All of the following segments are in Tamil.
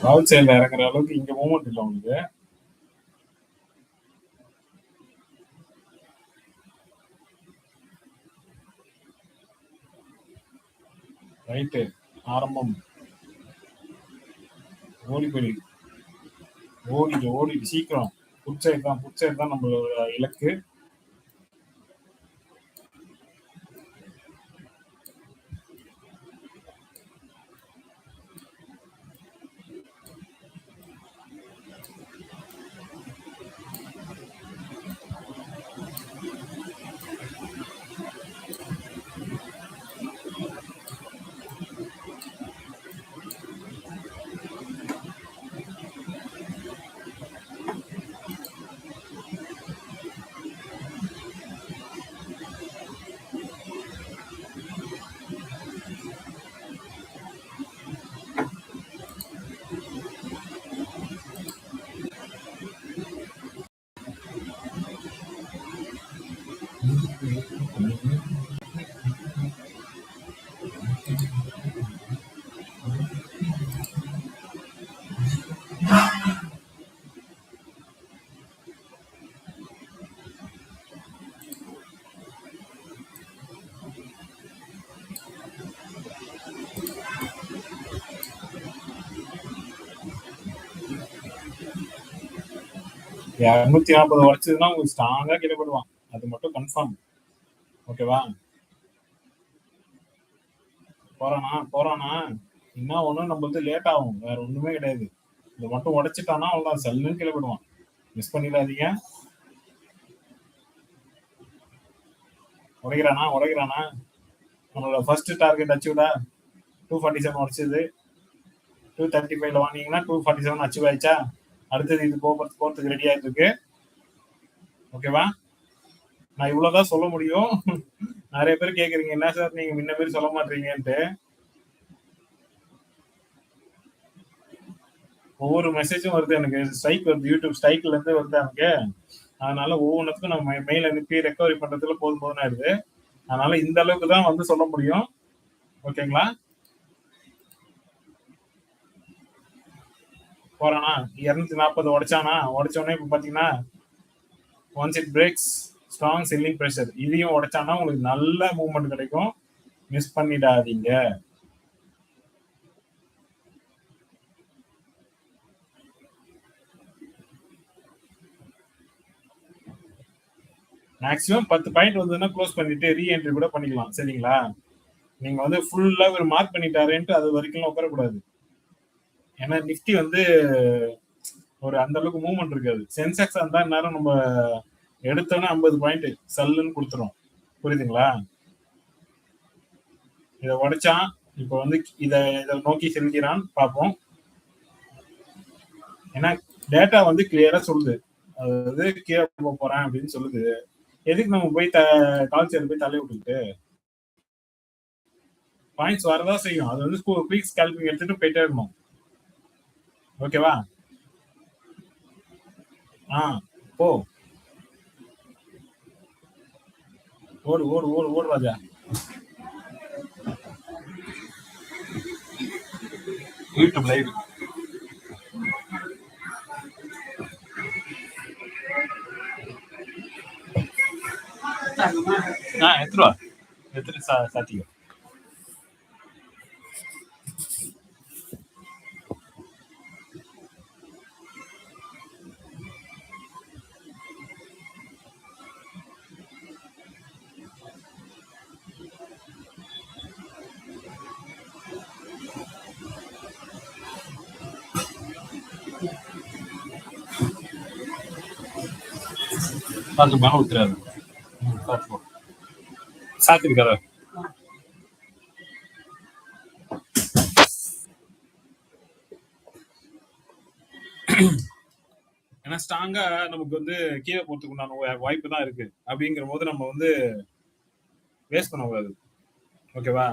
அவுட் சைடில் இறங்குற அளவுக்கு இங்கே மூவ்மெண்ட் இல்லை உங்களுக்கு. ரைட்டு ஆரம்பம். ஓடி போய் ஓடிட்டு சீக்கிரம். புட்சைட் தான் நம்மளோட இலக்கு. இரநூத்தி 40 உடச்சதுன்னா உங்களுக்கு ஸ்ட்ராங்கா கீழே போடுவான், அது மட்டும் கன்ஃபார்ம். ஓகேவா? போறானா என்ன ஒண்ணும் நம்ம வந்து லேட் ஆகும், வேற ஒண்ணுமே கிடையாது. இதை மட்டும் உடைச்சிட்டானா அவ்வளவுதான், சல்லுன்னு கீழே போடுவான். மிஸ் பண்ணிடாதீங்க. உடைக்கிறானா நம்மளோட ஃபர்ஸ்ட் டார்கெட் அச்சீவ்டா. 247 உடைச்சது. 235 வாங்கினீங்கன்னா 247 அச்சீவ் ஆயிடுச்சா? அடுத்தது இது போறதுக்கு ரெடி ஆயிட்டு இருக்கு. ஓகேவா? நான் இவ்வளவுதான் சொல்ல முடியும். நிறைய பேர் கேக்குறீங்க, என்ன சார் நீங்க முன்ன பேர் சொல்ல மாட்டீங்கன்ட்டு. ஒவ்வொரு மெசேஜும் வருது எனக்கு, ஸ்ட்ரைக் வருது, யூடியூப் ஸ்ட்ரைக்ல இருந்து வருது எனக்கு. அதனால ஒவ்வொன்றுக்கும் நம்ம மெயில் அனுப்பி ரெக்கவரி பண்றதுல போதும் ஆயிடுது. அதனால இந்த அளவுக்கு தான் வந்து சொல்ல முடியும். ஓகேங்களா? போறானா 240 உடைச்சோடனே இப்ப பாத்தீங்கன்னா once it breaks strong selling pressure, இதையும் உடைச்சானா உங்களுக்கு நல்ல மூவ்மெண்ட் கிடைக்கும். மிஸ் பண்ணிடாதீங்க. மேக்ஸிமம் 10 பாயிண்ட் வந்ததுன்னா க்ளோஸ் பண்ணிட்டு ரீஎன்ட்ரி கூட பண்ணிக்கலாம். சரிங்களா? நீங்க வந்து ஃபுல்லா ஒரு மார்க் பண்ணிட்டாருன்ட்டு அது வரைக்கும் உட்காரக்கூடாது. ஏன்னா நிஃப்டி வந்து ஒரு அந்த அளவுக்கு மூவ்மெண்ட் இருக்காது. சென்செக்ஸ் அந்த நேரம் நம்ம எடுத்தோன்னா 50 பாயிண்ட் சல்லுன்னு கொடுத்துரும். புரியுதுங்களா? இதை உடைச்சான், இப்ப வந்து இதை நோக்கி செல்கிறான் பார்ப்போம். ஏன்னா டேட்டா வந்து கிளியரா சொல்லுது, அதாவது கீழே போறேன் அப்படின்னு சொல்லுது. எதுக்கு நம்ம போய் கால் சேர் போய் தள்ளி விட்டுக்கிட்டு? பாயிண்ட்ஸ் வரதான் செய்யும், அது வந்து குயிக் ஸ்கேல்பிங் எடுத்துட்டு போயிட்டே இருக்கணும். ஓகேவா? போ ஓடு ராஜா. யூடியூப் லைவ் எத்தனை சாத்தியம். பார்த்து மேலே ஊத்துறாரு. சாத்திருக்காரு. ஏன்னா ஸ்ட்ராங்கா நமக்கு வந்து கீழே போறதுக்கு உண்டான வாய்ப்பு தான் இருக்கு. அப்படிங்கிற போது நம்ம வந்து வேஸ்ட் பண்ணக்கூடாது. ஓகேவா?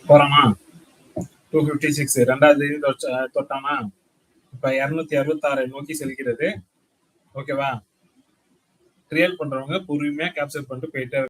போறானா 256 ரெண்டாவது இது தொட்டானா இப்ப 266 நோக்கி செல்கிறது. ஓகேவா? ட்ரியல் பண்றவங்க பொறுமையா கேப்சர் பண்ணிட்டு போயிட்டே